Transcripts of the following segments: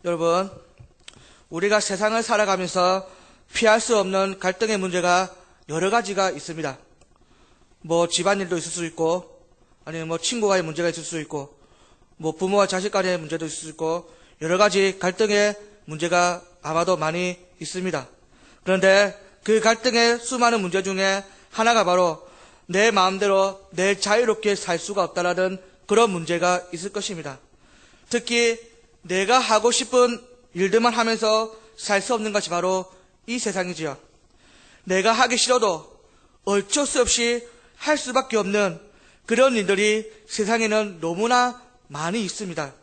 여러분, 우리가 세상을 살아가면서 피할 수 없는 갈등의 문제가 여러 가지가 있습니다. 집안일도 있을 수 있고, 아니면 친구와의 문제가 있을 수 있고, 부모와 자식 간의 문제도 있을 수 있고, 여러 가지 갈등의 문제가 아마도 많이 있습니다. 그런데 그 갈등의 수많은 문제 중에 하나가 바로 내 마음대로 내 자유롭게 살 수가 없다라는 그런 문제가 있을 것입니다. 특히 내가 하고 싶은 일들만 하면서 살 수 없는 것이 바로 이 세상이지요. 내가 하기 싫어도 어쩔 수 없이 할 수밖에 없는 그런 일들이 세상에는 너무나 많이 있습니다.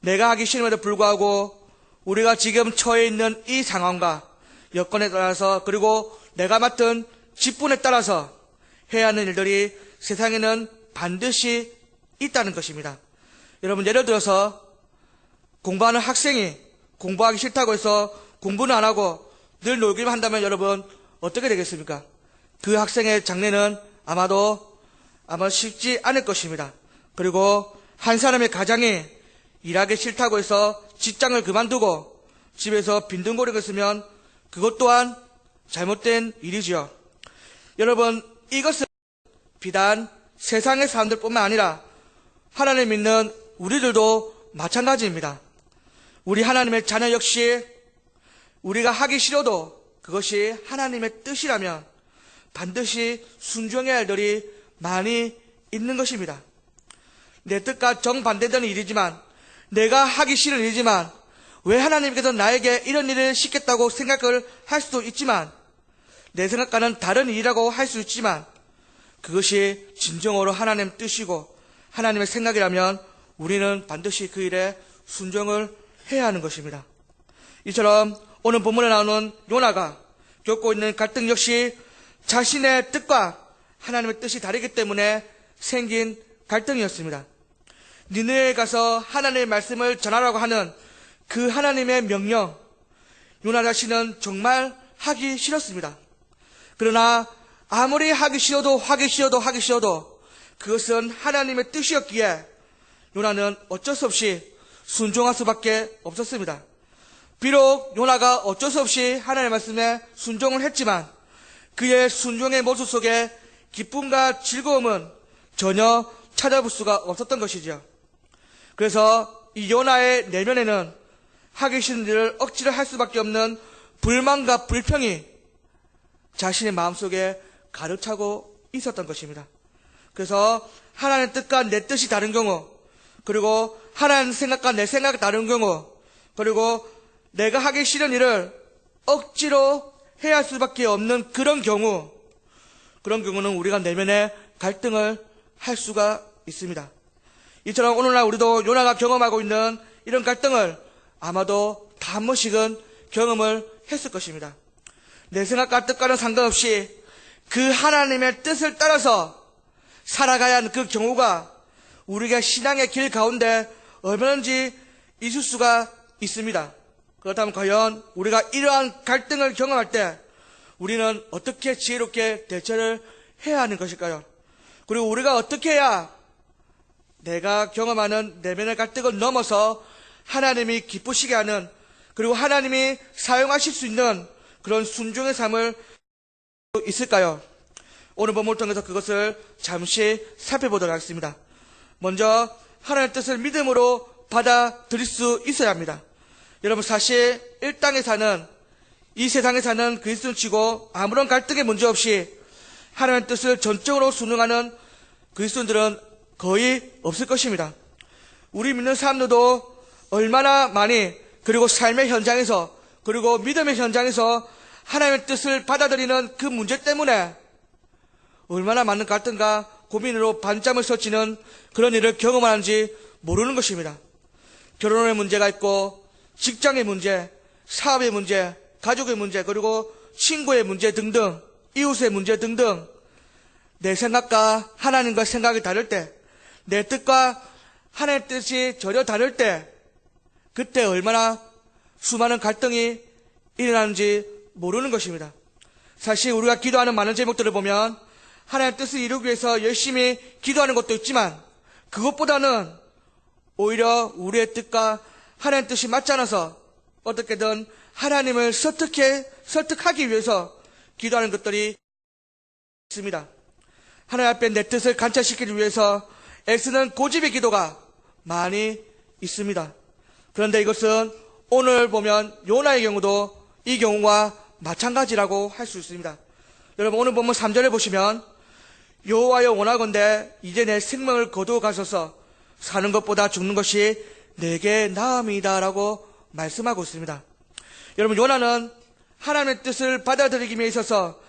내가 하기 싫음에도 불구하고 우리가 지금 처해 있는 이 상황과 여건에 따라서, 그리고 내가 맡은 직분에 따라서 해야 하는 일들이 세상에는 반드시 있다는 것입니다. 여러분, 예를 들어서 공부하는 학생이 공부하기 싫다고 해서 공부는 안 하고 늘 놀기만 한다면 여러분 어떻게 되겠습니까? 그 학생의 장래는 아마 쉽지 않을 것입니다. 그리고 한 사람의 가장이 일하기 싫다고 해서 직장을 그만두고 집에서 빈둥거리고 있으면 그것 또한 잘못된 일이지요. 여러분, 이것은 비단 세상의 사람들뿐만 아니라 하나님 믿는 우리들도 마찬가지입니다. 우리 하나님의 자녀 역시 우리가 하기 싫어도 그것이 하나님의 뜻이라면 반드시 순종해야 할 일들이 많이 있는 것입니다. 내 뜻과 정반대되는 일이지만, 내가 하기 싫은 일이지만 왜 하나님께서 나에게 이런 일을 시켰다고 생각을 할 수도 있지만, 내 생각과는 다른 일이라고 할 수 있지만 그것이 진정으로 하나님의 뜻이고 하나님의 생각이라면 우리는 반드시 그 일에 순종을 해야 하는 것입니다. 이처럼 오늘 본문에 나오는 요나가 겪고 있는 갈등 역시 자신의 뜻과 하나님의 뜻이 다르기 때문에 생긴 갈등이었습니다. 니느웨에 가서 하나님의 말씀을 전하라고 하는 그 하나님의 명령, 요나 자신은 정말 하기 싫었습니다. 그러나 아무리 하기 싫어도 그것은 하나님의 뜻이었기에 요나는 어쩔 수 없이 순종할 수밖에 없었습니다. 비록 요나가 어쩔 수 없이 하나님의 말씀에 순종을 했지만 그의 순종의 모습 속에 기쁨과 즐거움은 전혀 찾아볼 수가 없었던 것이죠. 그래서 이 요나의 내면에는 하기 싫은 일을 억지로 할 수밖에 없는 불만과 불평이 자신의 마음속에 가득 차고 있었던 것입니다. 그래서 하나님의 뜻과 내 뜻이 다른 경우, 그리고 하나님의 생각과 내 생각이 다른 경우, 그리고 내가 하기 싫은 일을 억지로 해야 할 수밖에 없는 그런 경우는 우리가 내면에 갈등을 할 수가 있습니다. 이처럼 오늘날 우리도 요나가 경험하고 있는 이런 갈등을 아마도 다 한 번씩은 경험을 했을 것입니다. 내 생각과 뜻과는 상관없이 그 하나님의 뜻을 따라서 살아가야 하는 그 경우가 우리가 신앙의 길 가운데 얼마든지 있을 수가 있습니다. 그렇다면 과연 우리가 이러한 갈등을 경험할 때 우리는 어떻게 지혜롭게 대처를 해야 하는 것일까요? 그리고 우리가 어떻게 해야 내가 경험하는 내면의 갈등을 넘어서 하나님이 기쁘시게 하는, 그리고 하나님이 사용하실 수 있는 그런 순종의 삶을 있을까요? 오늘 본문을 통해서 그것을 잠시 살펴보도록 하겠습니다. 먼저 하나님의 뜻을 믿음으로 받아들일 수 있어야 합니다. 여러분, 사실 이 세상에 사는 그리스도인 치고 아무런 갈등의 문제 없이 하나님의 뜻을 전적으로 순응하는 그리스도인들은 거의 없을 것입니다. 우리 믿는 사람들도 얼마나 많이, 그리고 삶의 현장에서, 그리고 믿음의 현장에서 하나님의 뜻을 받아들이는 그 문제 때문에 얼마나 많은 갈등과 고민으로 밤잠을 설치는 그런 일을 경험하는지 모르는 것입니다. 결혼의 문제가 있고, 직장의 문제, 사업의 문제, 가족의 문제, 그리고 친구의 문제 등등, 이웃의 문제 등등, 내 생각과 하나님과 생각이 다를 때, 내 뜻과 하나님의 뜻이 전혀 다를 때, 그때 얼마나 수많은 갈등이 일어나는지 모르는 것입니다. 사실 우리가 기도하는 많은 제목들을 보면 하나님의 뜻을 이루기 위해서 열심히 기도하는 것도 있지만, 그것보다는 오히려 우리의 뜻과 하나님 뜻이 맞지 않아서 어떻게든 하나님을 설득하기 위해서 기도하는 것들이 있습니다. 하나님 앞에 내 뜻을 관철시키기 위해서 애쓰는 고집의 기도가 많이 있습니다. 그런데 이것은 오늘 보면 요나의 경우도 이 경우와 마찬가지라고 할 수 있습니다. 여러분 오늘 본문 3절에 보시면 여호와여 원하건대 이제 내 생명을 거두어 가소서 사는 것보다 죽는 것이 내게 나음이다 라고 말씀하고 있습니다. 여러분 요나는 하나님의 뜻을 받아들이기 위해 있어서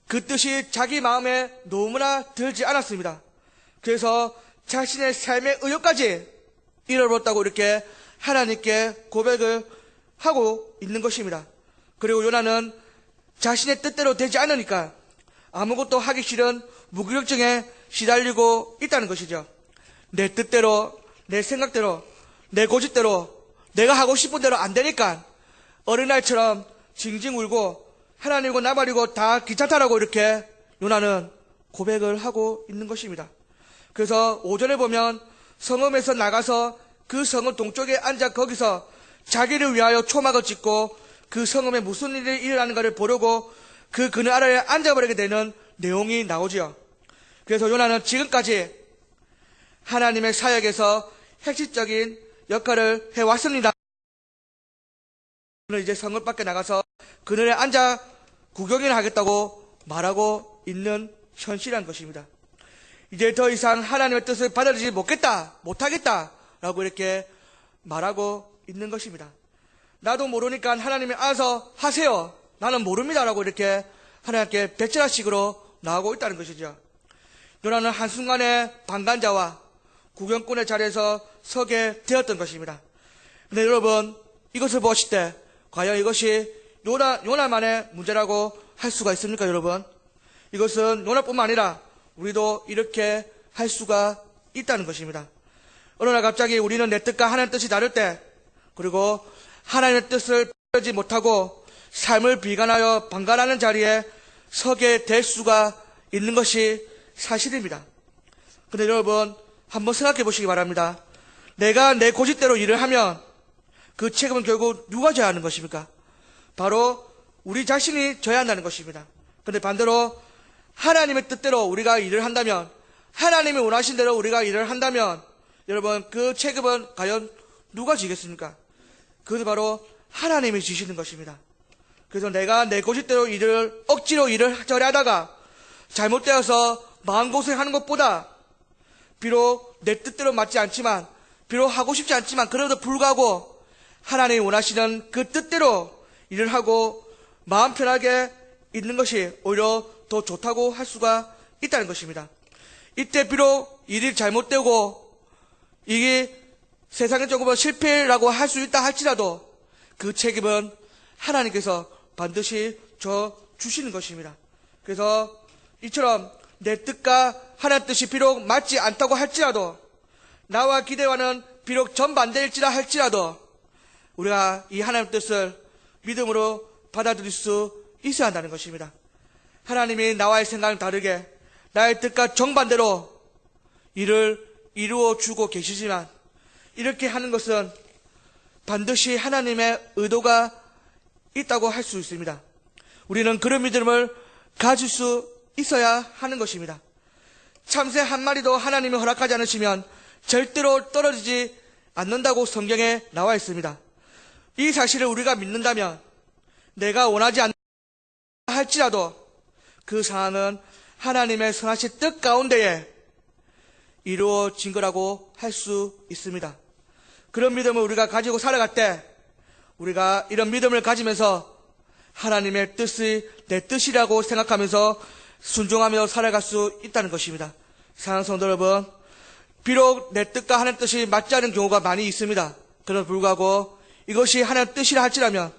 그 뜻이 자기 마음에 너무나 들지 않았습니다. 그래서 자신의 삶의 의욕까지 잃어버렸다고 이렇게 하나님께 고백을 하고 있는 것입니다. 그리고 요나는 자신의 뜻대로 되지 않으니까 아무것도 하기 싫은 무기력증에 시달리고 있다는 것이죠. 내 뜻대로, 내 생각대로, 내 고집대로, 내가 하고 싶은 대로 안 되니까 어린아이처럼 징징 울고 하나님이고 나발이고 다 귀찮다라고 이렇게 요나는 고백을 하고 있는 것입니다. 그래서 5절에 보면 성읍에서 나가서 그 성읍 동쪽에 앉아 거기서 자기를 위하여 초막을 짓고 그 성읍에 무슨 일이 일어나는가를 보려고 그 그늘 아래에 앉아버리게 되는 내용이 나오지요. 그래서 요나는 지금까지 하나님의 사역에서 핵심적인 역할을 해왔습니다. 이제 성읍 밖에 나가서 그늘에 앉아 구경이나 하겠다고 말하고 있는 현실이란 것입니다. 이제 더 이상 하나님의 뜻을 받아들이지 못하겠다라고 이렇게 말하고 있는 것입니다. 나도 모르니까 하나님이 알아서 하세요. 나는 모릅니다라고 이렇게 하나님께 배척식으로 나오고 있다는 것이죠. 요나는 한순간에 방관자와 구경꾼의 자리에서 서게 되었던 것입니다. 근데 여러분 이것을 보실 때 과연 이것이 요나만의 문제라고 할 수가 있습니까 여러분? 이것은 요나뿐만 아니라 우리도 이렇게 할 수가 있다는 것입니다. 어느 날 갑자기 우리는 내 뜻과 하나님의 뜻이 다를 때 그리고 하나님의 뜻을 받지 못하고 삶을 비관하여 방관하는 자리에 서게 될 수가 있는 것이 사실입니다. 그런데 여러분 한번 생각해 보시기 바랍니다. 내가 내 고집대로 일을 하면 그 책임은 결국 누가 져야 하는 것입니까? 바로 우리 자신이 져야 한다는 것입니다. 그런데 반대로 하나님의 뜻대로 우리가 일을 한다면 하나님이 원하신 대로 우리가 일을 한다면 여러분 그 책임은 과연 누가 지겠습니까? 그것이 바로 하나님이 지시는 것입니다. 그래서 내가 내 고집대로 억지로 일을 처리하다가 잘못되어서 마음고생하는 것보다 비록 내 뜻대로 맞지 않지만 비록 하고 싶지 않지만 그래도 불구하고 하나님이 원하시는 그 뜻대로 일을 하고 마음 편하게 있는 것이 오히려 더 좋다고 할 수가 있다는 것입니다. 이때 비록 일이 잘못되고 이게 세상에 조금 실패라고 할 수 있다 할지라도 그 책임은 하나님께서 반드시 져 주시는 것입니다. 그래서 이처럼 내 뜻과 하나님 뜻이 비록 맞지 않다고 할지라도 나와 기대와는 비록 정반대일지라 할지라도 우리가 이 하나님 뜻을 믿음으로 받아들일 수 있어야 한다는 것입니다. 하나님이 나와의 생각을 다르게 나의 뜻과 정반대로 일을 이루어 주고 계시지만 이렇게 하는 것은 반드시 하나님의 의도가 있다고 할 수 있습니다. 우리는 그런 믿음을 가질 수 있어야 하는 것입니다. 참새 한 마리도 하나님이 허락하지 않으시면 절대로 떨어지지 않는다고 성경에 나와 있습니다. 이 사실을 우리가 믿는다면 내가 원하지 않는 할지라도 그 상황은 하나님의 선하신 뜻 가운데에 이루어진 거라고 할 수 있습니다. 그런 믿음을 우리가 가지고 살아갈 때 우리가 이런 믿음을 가지면서 하나님의 뜻이 내 뜻이라고 생각하면서 순종하며 살아갈 수 있다는 것입니다. 사랑하는 성도 여러분, 비록 내 뜻과 하나님의 뜻이 맞지 않은 경우가 많이 있습니다. 그럼에도 불구하고 이것이 하나님의 뜻이라 할지라면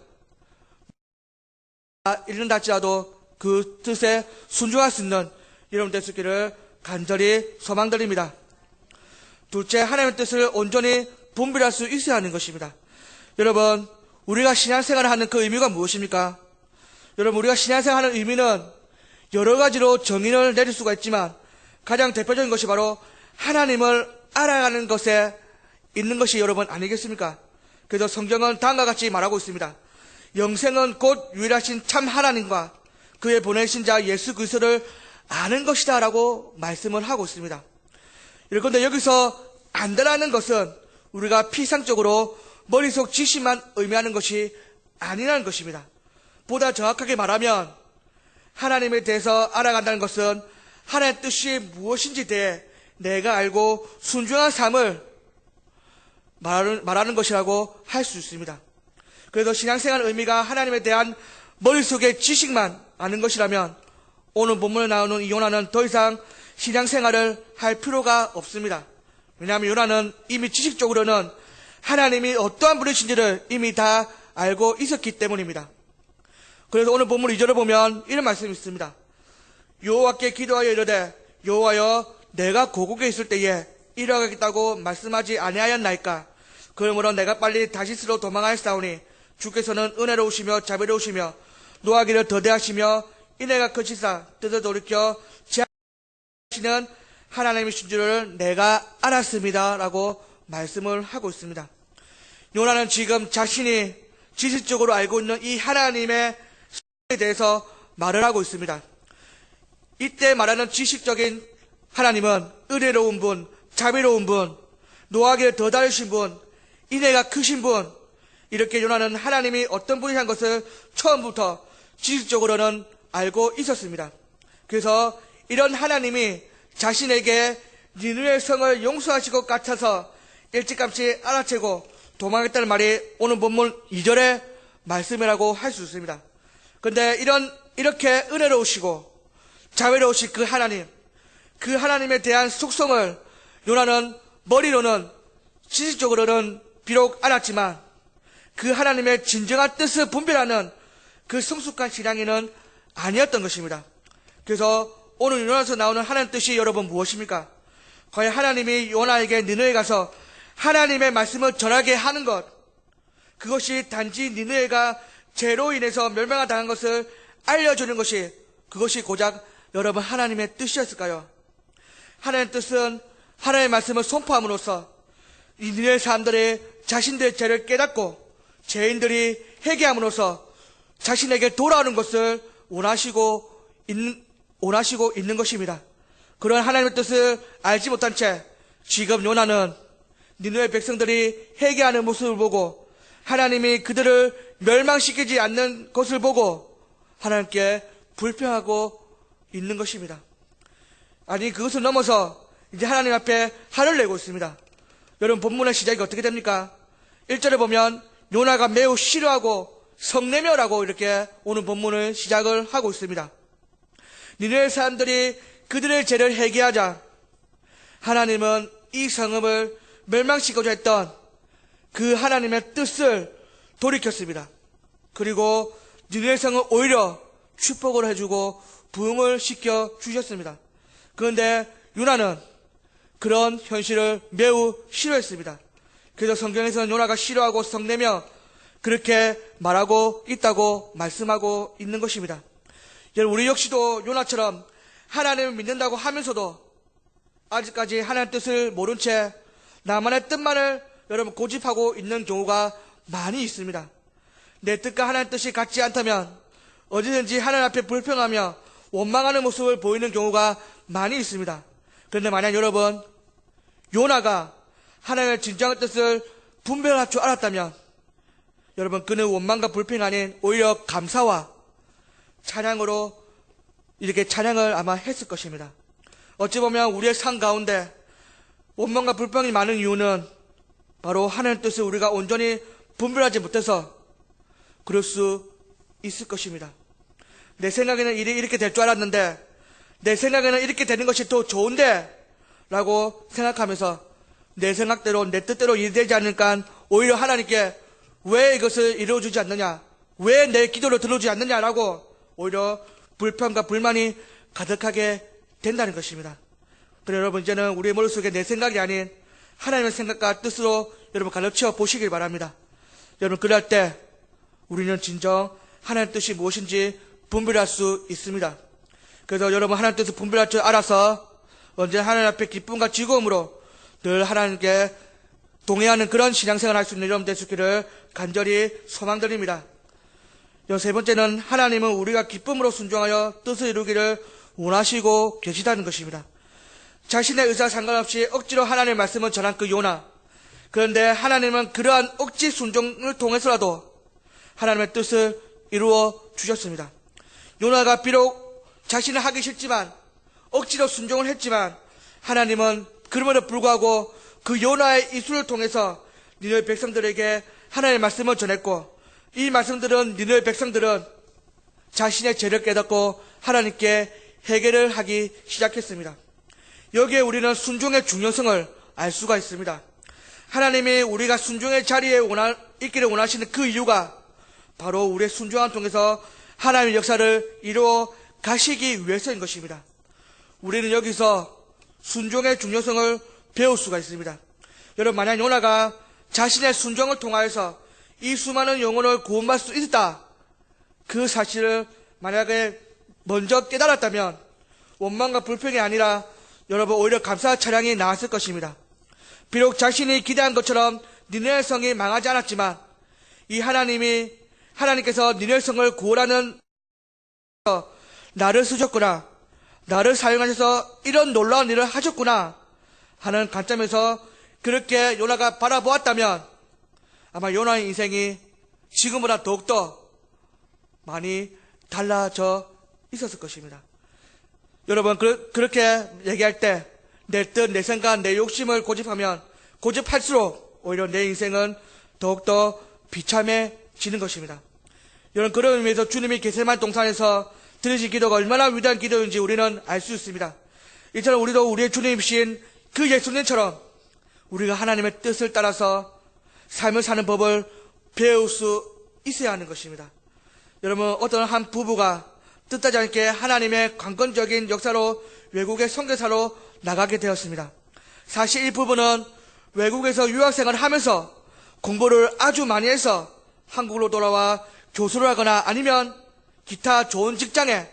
잃는다 할지라도 그 뜻에 순종할 수 있는 여러분 될 수 있기를 간절히 소망드립니다. 둘째, 하나님의 뜻을 온전히 분별할 수 있어야 하는 것입니다. 여러분, 우리가 신앙생활을 하는 그 의미가 무엇입니까? 여러분, 우리가 신앙생활을 하는 의미는 여러 가지로 정의를 내릴 수가 있지만 가장 대표적인 것이 바로 하나님을 알아가는 것에 있는 것이 여러분 아니겠습니까? 그래서 성경은 다음과 같이 말하고 있습니다. 영생은 곧 유일하신 참 하나님과 그의 보내신 자 예수 그리스도를 아는 것이다 라고 말씀을 하고 있습니다. 그런데 여기서 안다라는 것은 우리가 피상적으로 머릿속 지식만 의미하는 것이 아니라는 것입니다. 보다 정확하게 말하면 하나님에 대해서 알아간다는 것은 하나님의 뜻이 무엇인지에 대해 내가 알고 순종한 삶을 말하는 것이라고 할 수 있습니다. 그래서 신앙생활 의미가 하나님에 대한 머릿속의 지식만 아는 것이라면 오늘 본문에 나오는 이 요나는 더 이상 신앙생활을 할 필요가 없습니다. 왜냐하면 요나는 이미 지식적으로는 하나님이 어떠한 분이신지를 이미 다 알고 있었기 때문입니다. 그래서 오늘 본문 2절을 보면 이런 말씀이 있습니다. 여호와께 기도하여 이르되 여호와여 내가 고국에 있을 때에 이러하겠다고 말씀하지 아니하였나이까. 그러므로 내가 빨리 다시스로 도망하였사오니 주께서는 은혜로우시며 자비로우시며 노하기를 더대하시며 인애가 크시사 뜻을 돌이켜 제하시는 하나님이신 줄을 내가 알았습니다 라고 말씀을 하고 있습니다. 요나는 지금 자신이 지식적으로 알고 있는 이 하나님의 에 대해서 말을 하고 있습니다. 이때 말하는 지식적인 하나님은 은혜로운 분, 자비로운 분, 노하기를 더 다르신 분, 인애가 크신 분, 이렇게 요나는 하나님이 어떤 분이란 것을 처음부터 지식적으로는 알고 있었습니다. 그래서 이런 하나님이 자신에게 니느웨 성을 용서하실 것 같아서 일찌감치 알아채고 도망했다는 말이 오늘 본문 2절의 말씀이라고 할 수 있습니다. 그런데 이렇게 은혜로우시고 자비로우신 그 하나님에 대한 속성을 요나는 머리로는 지식적으로는 비록 알았지만 그 하나님의 진정한 뜻을 분별하는 그 성숙한 신앙인은 아니었던 것입니다. 그래서 오늘 요나에서 나오는 하나님 뜻이 여러분 무엇입니까? 과연 하나님이 요나에게 니느웨에 가서 하나님의 말씀을 전하게 하는 것, 그것이 단지 니느웨가 죄로 인해서 멸망을 당한 것을 알려주는 것이, 그것이 고작 여러분 하나님의 뜻이었을까요? 하나님의 뜻은 하나님의 말씀을 선포함으로써 이 니느웨 사람들이 자신들의 죄를 깨닫고 죄인들이 회개함으로써 자신에게 돌아오는 것을 원하시고 있는 것입니다. 그런 하나님의 뜻을 알지 못한 채 지금 요나는 니느웨 백성들이 회개하는 모습을 보고 하나님이 그들을 멸망시키지 않는 것을 보고 하나님께 불평하고 있는 것입니다. 아니, 그것을 넘어서 이제 하나님 앞에 화를 내고 있습니다. 여러분, 본문의 시작이 어떻게 됩니까? 1절에 보면 요나가 매우 싫어하고 성내며라고 이렇게 오늘 본문을 시작을 하고 있습니다. 니느웨 사람들이 그들의 죄를 회개하자 하나님은 이 성읍을 멸망시키고자 했던 그 하나님의 뜻을 돌이켰습니다. 그리고 니느웨 성을 오히려 축복을 해주고 부흥을 시켜 주셨습니다. 그런데 요나는 그런 현실을 매우 싫어했습니다. 그래서 성경에서는 요나가 싫어하고 성내며 그렇게 말하고 있다고 말씀하고 있는 것입니다. 여러분, 우리 역시도 요나처럼 하나님을 믿는다고 하면서도 아직까지 하나님의 뜻을 모른 채 나만의 뜻만을 여러분 고집하고 있는 경우가 많이 있습니다. 내 뜻과 하나님의 뜻이 같지 않다면 어디든지 하나님 앞에 불평하며 원망하는 모습을 보이는 경우가 많이 있습니다. 그런데 만약 여러분 요나가 하나님의 진정한 뜻을 분별할 줄 알았다면 여러분 그는 원망과 불평이 아닌 오히려 감사와 찬양으로 이렇게 찬양을 아마 했을 것입니다. 어찌 보면 우리의 삶 가운데 원망과 불평이 많은 이유는 바로 하나님의 뜻을 우리가 온전히 분별하지 못해서 그럴 수 있을 것입니다. 내 생각에는 이렇게 될 줄 알았는데 내 생각에는 이렇게 되는 것이 더 좋은데 라고 생각하면서 내 생각대로 내 뜻대로 일되지 않으니까 오히려 하나님께 왜 이것을 이루어주지 않느냐, 왜 내 기도를 들어주지 않느냐라고 오히려 불평과 불만이 가득하게 된다는 것입니다. 그래 여러분 이제는 우리의 머릿속에 내 생각이 아닌 하나님의 생각과 뜻으로 여러분 가르쳐 보시길 바랍니다. 여러분 그럴 때 우리는 진정 하나님의 뜻이 무엇인지 분별할 수 있습니다. 그래서 여러분 하나님의 뜻을 분별할 줄 알아서 언제 하나님 앞에 기쁨과 즐거움으로 늘 하나님께 동의하는 그런 신앙생활을 할 수 있는 여러분 될 수 있기를 간절히 소망드립니다. 세 번째는 하나님은 우리가 기쁨으로 순종하여 뜻을 이루기를 원하시고 계시다는 것입니다. 자신의 의사와 상관없이 억지로 하나님의 말씀을 전한 그 요나. 그런데 하나님은 그러한 억지 순종을 통해서라도 하나님의 뜻을 이루어 주셨습니다. 요나가 비록 자신은 하기 싫지만 억지로 순종을 했지만 하나님은 그럼에도 불구하고 그 요나의 이술을 통해서 니느웨 백성들에게 하나님의 말씀을 전했고, 이 말씀들은 니느웨 백성들은 자신의 죄를 깨닫고 하나님께 회개를 하기 시작했습니다. 여기에 우리는 순종의 중요성을 알 수가 있습니다. 하나님이 우리가 순종의 자리에 있기를 원하시는 그 이유가 바로 우리의 순종을 통해서 하나님의 역사를 이루어 가시기 위해서인 것입니다. 우리는 여기서 순종의 중요성을 배울 수가 있습니다. 여러분, 만약 요나가 자신의 순종을 통하여서 이 수많은 영혼을 구원받을 수 있었다, 그 사실을 만약에 먼저 깨달았다면 원망과 불평이 아니라 여러분 오히려 감사 찬양이 나왔을 것입니다. 비록 자신이 기대한 것처럼 니느웨 성이 망하지 않았지만 이 하나님께서 니느웨 성을 구원하는 나를 쓰셨구나, 나를 사용하셔서 이런 놀라운 일을 하셨구나 하는 관점에서 그렇게 요나가 바라보았다면 아마 요나의 인생이 지금보다 더욱더 많이 달라져 있었을 것입니다. 여러분, 그렇게 얘기할 때 내 뜻, 내 생각, 내 욕심을 고집할수록 오히려 내 인생은 더욱더 비참해지는 것입니다. 여러분, 그런 의미에서 주님이 겟세마네 동산에서 드리신 기도가 얼마나 위대한 기도인지 우리는 알 수 있습니다. 이처럼 우리도 우리의 주님이신 그 예수님처럼 우리가 하나님의 뜻을 따라서 삶을 사는 법을 배울 수 있어야 하는 것입니다. 여러분, 어떤 한 부부가 뜻하지 않게 하나님의 강권적인 역사로 외국의 선교사로 나가게 되었습니다. 사실 이 부부는 외국에서 유학생활을 하면서 공부를 아주 많이 해서 한국으로 돌아와 교수를 하거나 아니면 기타 좋은 직장에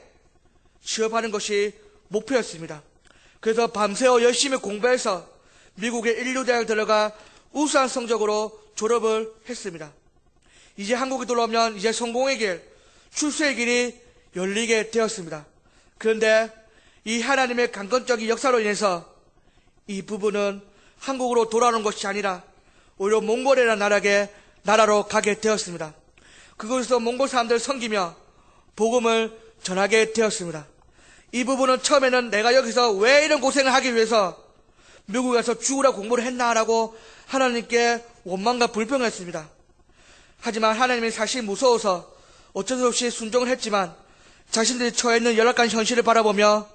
취업하는 것이 목표였습니다. 그래서 밤새워 열심히 공부해서 미국의 인류대학에 들어가 우수한 성적으로 졸업을 했습니다. 이제 한국에 돌아오면 이제 성공의 길, 출세의 길이 열리게 되었습니다. 그런데 이 하나님의 강권적인 역사로 인해서 이 부부는 한국으로 돌아오는 것이 아니라 오히려 몽골이라는 나라로 가게 되었습니다. 그곳에서 몽골 사람들을 섬기며 복음을 전하게 되었습니다. 이 부부는 처음에는 내가 여기서 왜 이런 고생을 하기 위해서 미국에 가서 죽으라 공부를 했나라고 하나님께 원망과 불평을 했습니다. 하지만 하나님이 사실 무서워서 어쩔 수 없이 순종을 했지만 자신들이 처해 있는 열악한 현실을 바라보며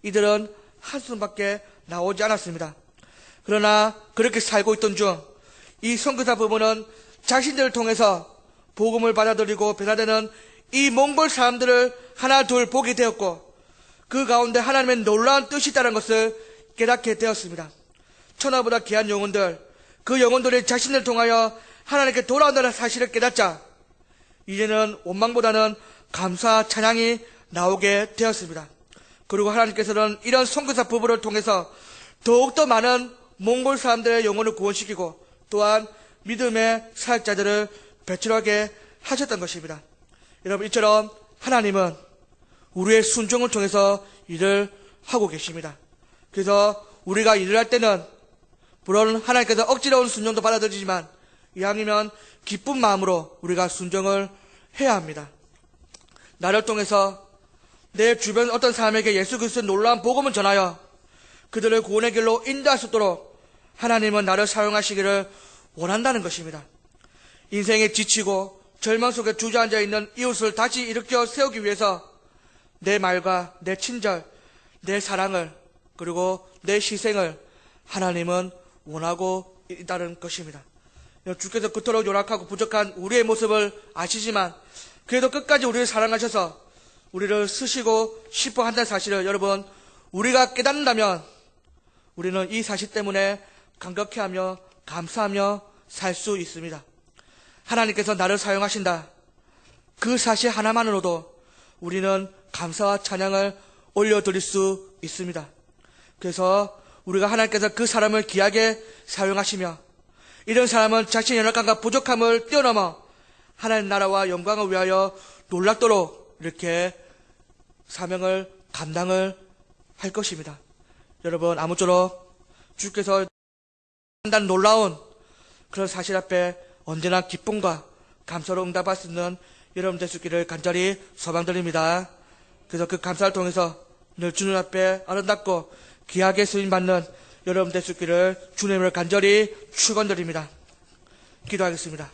이들은 한숨밖에 나오지 않았습니다. 그러나 그렇게 살고 있던 중 이 선교사 부부는 자신들을 통해서 복음을 받아들이고 변화되는 이 몽골 사람들을 하나 둘 보게 되었고 그 가운데 하나님의 놀라운 뜻이 있다는 것을 깨닫게 되었습니다. 천하보다 귀한 영혼들, 그 영혼들이 자신을 통하여 하나님께 돌아온다는 사실을 깨닫자 이제는 원망보다는 감사 찬양이 나오게 되었습니다. 그리고 하나님께서는 이런 선교사 부부를 통해서 더욱더 많은 몽골 사람들의 영혼을 구원시키고 또한 믿음의 사역자들을 배출하게 하셨던 것입니다. 여러분, 이처럼 하나님은 우리의 순종을 통해서 일을 하고 계십니다. 그래서 우리가 일을 할 때는 물론 하나님께서 억지로운 순종도 받아들이지만 이왕이면 기쁜 마음으로 우리가 순종을 해야 합니다. 나를 통해서 내 주변 어떤 사람에게 예수 그리스도의 놀라운 복음을 전하여 그들을 구원의 길로 인도할 수 있도록 하나님은 나를 사용하시기를 원한다는 것입니다. 인생에 지치고 절망 속에 주저앉아 있는 이웃을 다시 일으켜 세우기 위해서 내 말과 내 친절, 내 사랑을 그리고 내 희생을 하나님은 원하고 있다는 것입니다. 주께서 그토록 요락하고 부족한 우리의 모습을 아시지만 그래도 끝까지 우리를 사랑하셔서 우리를 쓰시고 싶어 한다는 사실을 여러분 우리가 깨닫는다면 우리는 이 사실 때문에 감격해하며 감사하며 살 수 있습니다. 하나님께서 나를 사용하신다. 그 사실 하나만으로도 우리는 감사와 찬양을 올려드릴 수 있습니다. 그래서 우리가 하나님께서 그 사람을 귀하게 사용하시며 이런 사람은 자신의 연약함과 부족함을 뛰어넘어 하나님 나라와 영광을 위하여 놀랍도록 이렇게 사명을 감당을 할 것입니다. 여러분, 아무쪼록 주께서 한다는 놀라운 그런 사실 앞에 언제나 기쁨과 감사로 응답할 수 있는 여러분 될 수 있기를 간절히 소망드립니다. 그래서 그 감사를 통해서 늘 주님 앞에 아름답고 귀하게 쓰임받는 여러분 될 수 있기를 주님을 간절히 축원드립니다. 기도하겠습니다.